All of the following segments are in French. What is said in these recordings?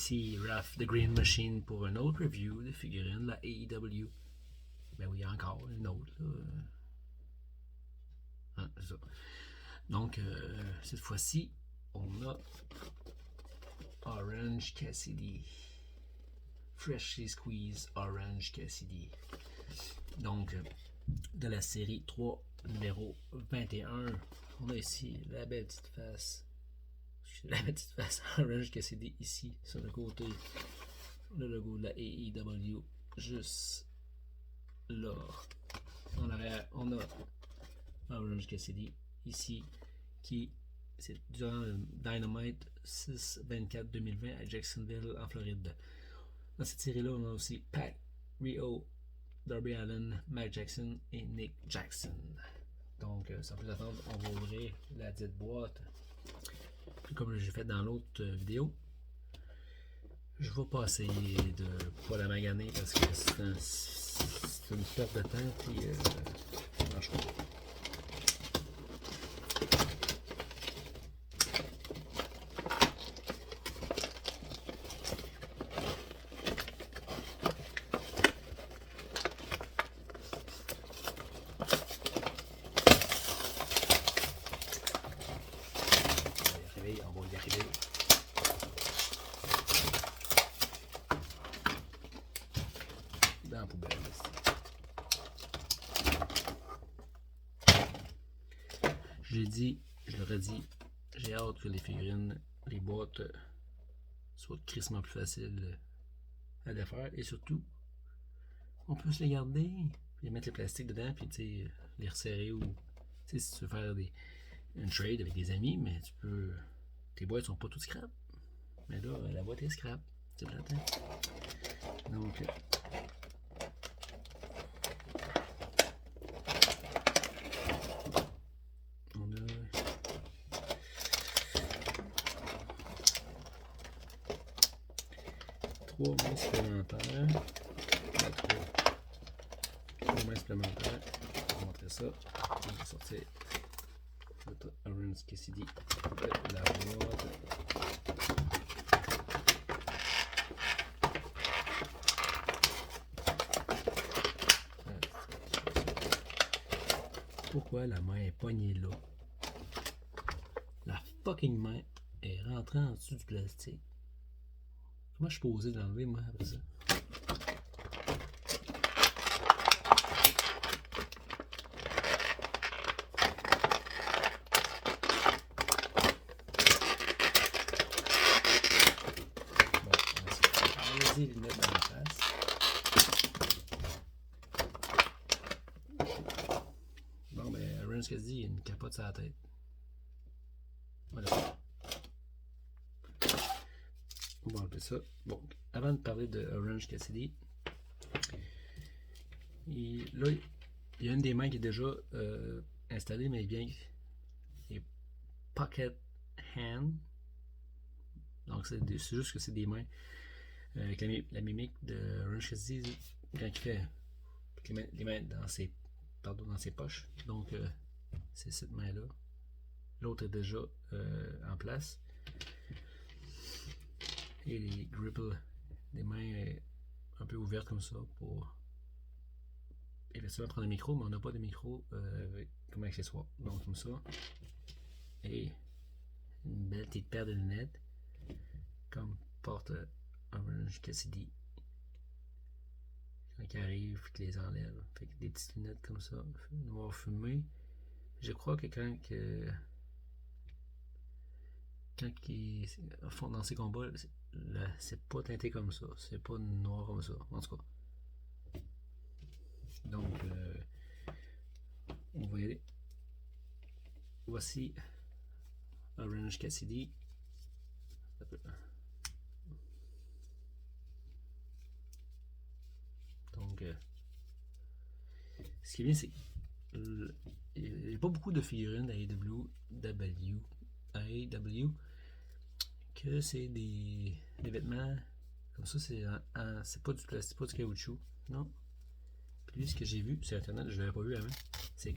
ici Raph the Green Machine pour un autre review de figurines de la AEW. Ben oui, encore une autre. C'est ça. Donc, cette fois-ci, on a Orange Cassidy. Freshly Squeezed Orange Cassidy. Donc, de la série 3, numéro 21. On a ici la belle petite face. La petite face Orange Cassidy ici, sur le côté. Le logo de la AEW, juste là. En arrière, on a Orange Cassidy ici, qui c'est durant le Dynamite 6-24-2020 à Jacksonville, en Floride. Dans cette série-là, on a aussi Pac, Rio, Darby Allin, Matt Jackson et Nick Jackson. Donc, sans plus attendre, on va ouvrir la dite boîte. Comme j'ai fait dans l'autre vidéo, je vais pas essayer de pas la maganer parce que c'est une perte de temps. Puis, ça marche pas. On va y arriver. Dans la poubelle. Je l'ai dit, je le redis, j'ai hâte que les figurines, les boîtes soient crissement plus faciles à défaire et surtout, on peut se les garder, puis mettre le plastique dedans, puis les resserrer ou si tu veux faire une trade avec des amis, mais tu peux. Tes boîtes sont pas toutes scrap. Mais là, la boîte est scrap. C'est plate. Donc. On a. 3 mains supplémentaires. 3 mains supplémentaires. On va montrer ça. On va sortir notre Orange Cassidy de la boîte. Pourquoi la main est poignée là? La fucking main est rentrée en dessous du plastique. Comment je suis posé de l'enlever, moi, après ça? Bon, les mettre dans la face. Bon, ben, Orange Cassidy, il y a une capote sur la tête. Voilà. On va enlever ça. Bon, avant de parler de Orange Cassidy, là, il y a une des mains qui est déjà installée, mais bien les Pocket Hand. Donc, c'est juste que c'est des mains avec la mimique de Orange Cassidy quand il fait les mains dans ses poches. Donc, c'est cette main-là. L'autre est déjà en place. Et les gripples, les mains un peu ouvertes comme ça pour effectivement prendre un micro, mais on n'a pas de micro comme accessoire. Donc, comme ça. Et une belle petite paire de lunettes comme porte Orange Cassidy quand il arrive et qu'il les enlève. Fait que des petites lunettes comme ça, noir fumé. Je crois que quand il fond dans ses combats, c'est pas teinté comme ça, c'est pas noir comme ça, en tout cas. Donc, on va y aller. Voici Orange Cassidy. Donc, ce qui est bien, c'est il n'y a pas beaucoup de figurines d'AEW que c'est des vêtements comme ça, c'est pas du plastique, pas du caoutchouc, non. Puis lui, ce que j'ai vu sur internet, je l'avais pas vu avant, c'est,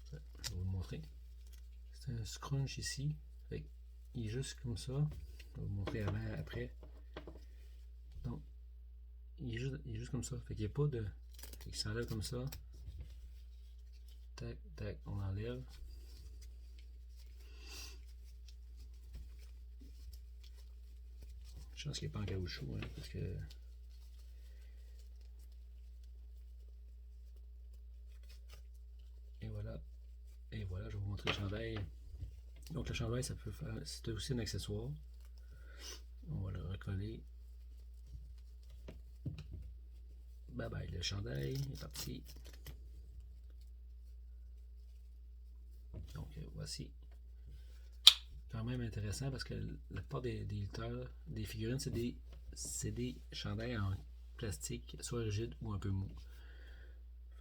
je vais vous le montrer, c'est un scrunch ici, fait, il est juste comme ça. Je vais vous montrer avant, après. Donc, il est juste comme ça. Fait qu'il n'y a pas de. Fait qu'il s'enlève comme ça. Tac, tac, on enlève. Je pense qu'il n'est pas en caoutchouc, hein, parce que. Et voilà. Et voilà, je vais vous montrer le chandail. Donc le chandail, ça peut faire. C'est aussi un accessoire. On va le recoller. Bye bye, le chandail est parti. Donc voici. Quand même intéressant parce que la plupart des lutteurs, des figurines, c'est des chandails en plastique, soit rigide ou un peu mou.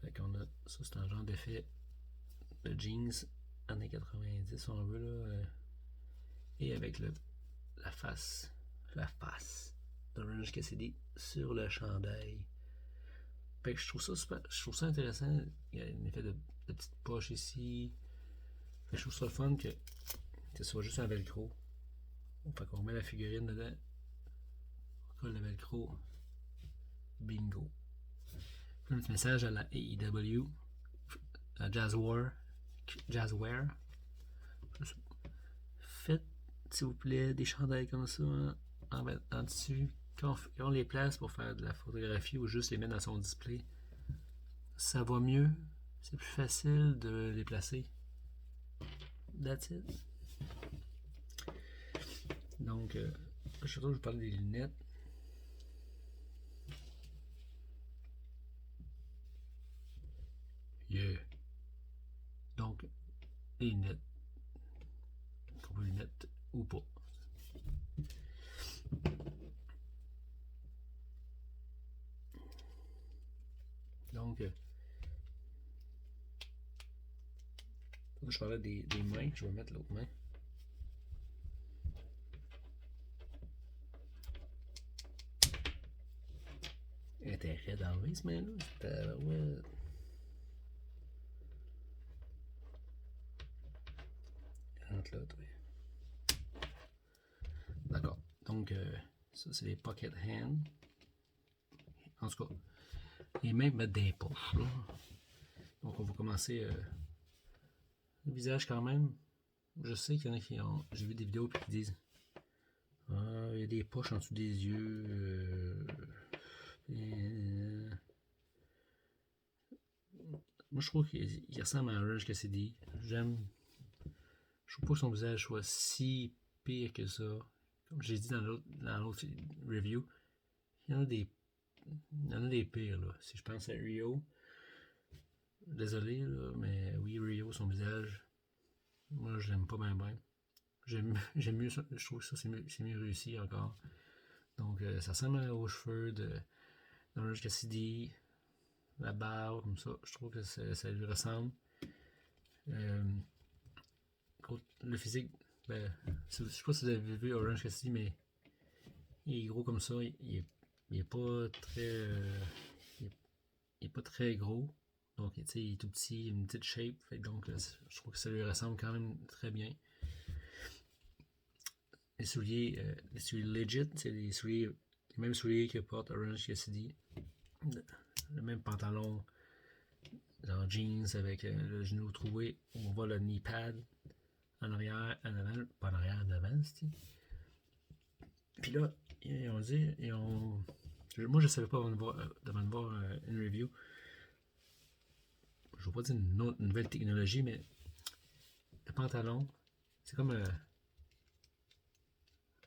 Fait qu'on a ça, c'est un genre d'effet de jeans années 90, si on veut, là. Et avec la face d'Orange Cassidy sur le chandail. Fait que je trouve ça intéressant. Il y a un effet de petite poche ici. Fait que je trouve ça le fun que ce soit juste un velcro. Fait qu'on met la figurine dedans. On colle le velcro. Bingo. Un petit message à la AEW, à Jazzwear. Faites, s'il vous plaît, des chandails comme ça en dessus. Quand on les place pour faire de la photographie ou juste les mettre dans son display, ça va mieux. C'est plus facile de les placer. That's it. Donc, je vais vous parler des lunettes. Yeah. Donc, les lunettes. Qu'on lunettes ou pas. Donc, je parlais des mains. Je vais mettre l'autre main. Intérêt d'enlever ce main-là. Ouais. Rentre là, toi. D'accord. Donc, ça, c'est les pocket hands. En tout cas, les mains mettent des poches, là. Donc, on va commencer le visage quand même. Je sais qu'il y en a qui ont. J'ai vu des vidéos qui disent il y a des poches en dessous des yeux. Moi, je trouve qu'il ressemble à Orange Cassidy. J'aime. Je trouve pas que son visage soit si pire que ça. Comme j'ai dit dans l'autre review, il y en a des pires, là. Si je pense à Rio, désolé, là, mais oui, Rio, son visage, moi, je l'aime pas bien, bien. J'aime mieux ça. Je trouve que ça, c'est mieux réussi encore. Donc, ça ressemble aux cheveux d'Orange Cassidy, la barbe, comme ça. Je trouve que ça lui ressemble. Le physique, ben, je sais pas si vous avez vu Orange Cassidy, mais il est gros comme ça. Il est pas très. Il est pas très gros. Donc, il est tout petit, une petite shape. Fait donc, je trouve que ça lui ressemble quand même très bien. Les souliers legit, c'est les mêmes souliers que porte Orange Cassidy. Le même pantalon, genre jeans avec le genou troué. On voit le knee pad en arrière, en avant, pas en arrière, en avant, c'est. Puis là, on dit, moi je savais pas avant de voir une review. Je ne veux pas dire une nouvelle technologie, mais le pantalon, c'est comme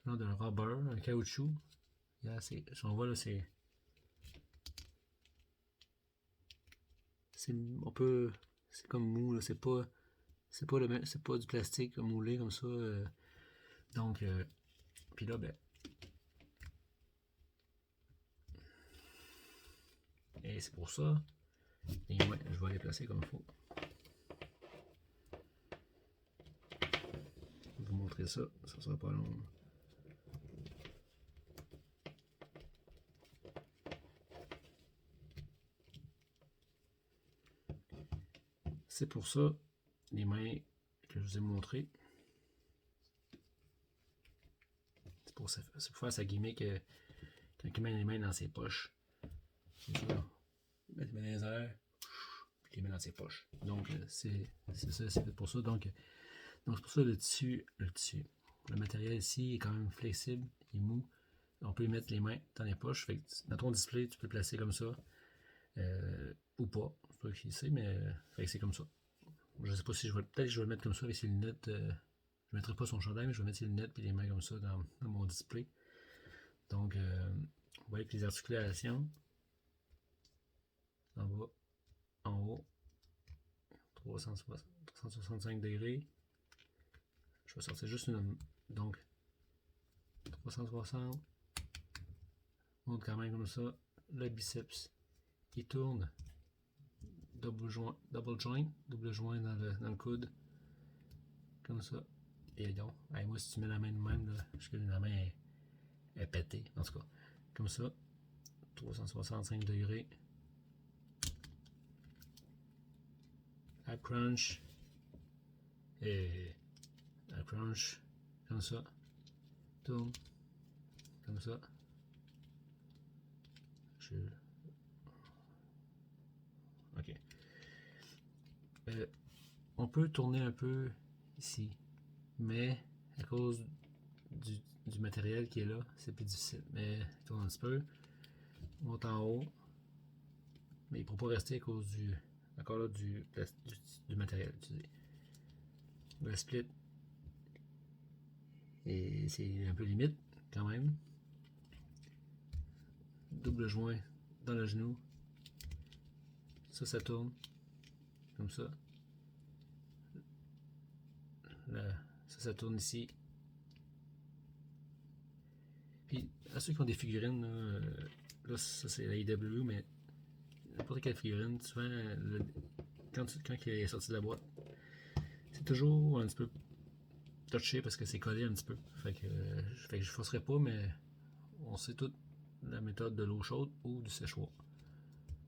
d'un rubber, un caoutchouc. Là, si on voit là, c'est comme mou, là, c'est pas du plastique moulé comme ça. Donc, puis là, ben, et c'est pour ça. Et ouais, je vais les placer comme il faut. Je vais vous montrer ça, ça sera pas long. C'est pour ça, les mains que je vous ai montrées. pour faire sa gimmick quand il met les mains dans ses poches. C'est ça. Il met les mains dans les airs, puis il les met dans ses poches. Donc, c'est ça, c'est fait pour ça. Donc c'est pour ça le tissu. Le matériel ici est quand même flexible, il est mou. On peut y mettre les mains dans les poches. Fait que dans ton display, tu peux le placer comme ça. Ou pas. C'est pas qui sait, mais fait que c'est comme ça. Je sais pas si je vais. Peut-être que je vais le mettre comme ça avec ses lunettes. Je ne mettrai pas son chandail, mais je vais mettre ses lunettes et les mains comme ça dans mon display. Donc, vous voyez que les articulations. En bas, en haut. 365 degrés. Je vais sortir juste une. Donc, 360. Monte quand même comme ça. Le biceps. Il tourne. Double joint dans le coude. Comme ça. Et donc, moi, si tu mets la main de même, là, parce que la main est pétée. En tout cas, comme ça. 365 degrés. À crunch. Et à crunch. Comme ça. Tourne. Comme ça. Ok. On peut tourner un peu ici, mais à cause du matériel qui est là, c'est plus difficile. Mais tourne un petit peu, monte en haut, mais il ne peut pas rester à cause du matériel utilisé. Le split, et c'est un peu limite quand même. Double joint dans le genou. Ça tourne comme ça. Là, ça tourne ici. Puis, à ceux qui ont des figurines, là ça c'est la IW, mais n'importe quelle figurine, souvent, quand il est sorti de la boîte, c'est toujours un petit peu touché parce que c'est collé un petit peu. Fait que je forcerai pas, mais on sait toute la méthode de l'eau chaude ou du séchoir.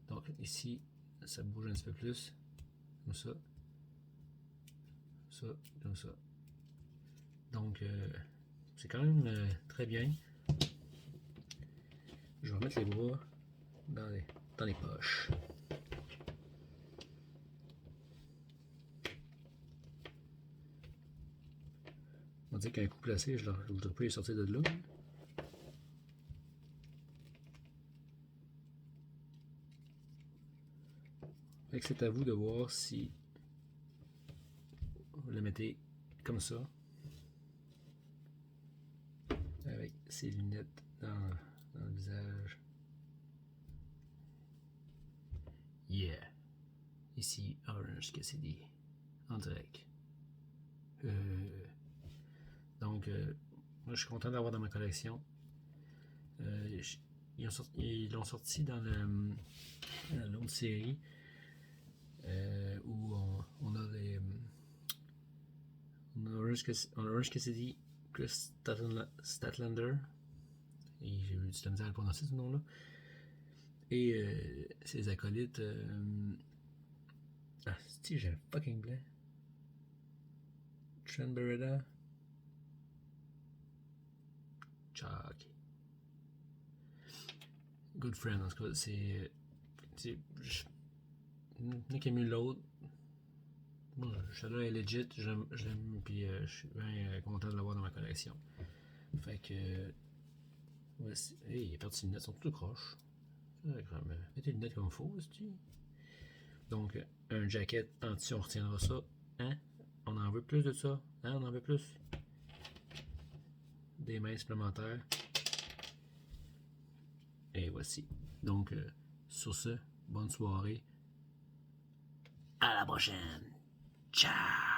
Donc ici, ça bouge un petit peu plus, comme ça, comme ça. Donc c'est quand même très bien. Je vais remettre les bras dans les poches. On va dire qu'un coup placé, je ne voudrais pas les sortir de là. Fait que c'est à vous de voir si vous le mettez comme ça, avec ses lunettes dans le visage. Yeah! Ici, Orange Cassidy, en direct. Donc, moi je suis content d'avoir dans ma collection. Ils l'ont sorti dans l'autre série où on a les. On a Orange Cassidy, Chris Statlander. Et j'ai eu du misère à le prononcer ce nom-là. Et ses acolytes. Si j'ai un fucking blanc. Trent Beretta. Chuck. Good Friend, en tout cas, c'est. Ni qui est mieux l'autre. Bon, celui-là est legit, je l'aime, puis je suis bien content de l'avoir dans ma collection. Fait que. Ouais, les parties de lunettes sont toutes croches. Mettez les lunettes comme il faut, c'est-tu? Donc, un jacket anti, on retiendra ça. Hein? On en veut plus de ça? Hein? On en veut plus? Des mains supplémentaires. Et voici. Donc, sur ce, bonne soirée. À la prochaine. Ciao!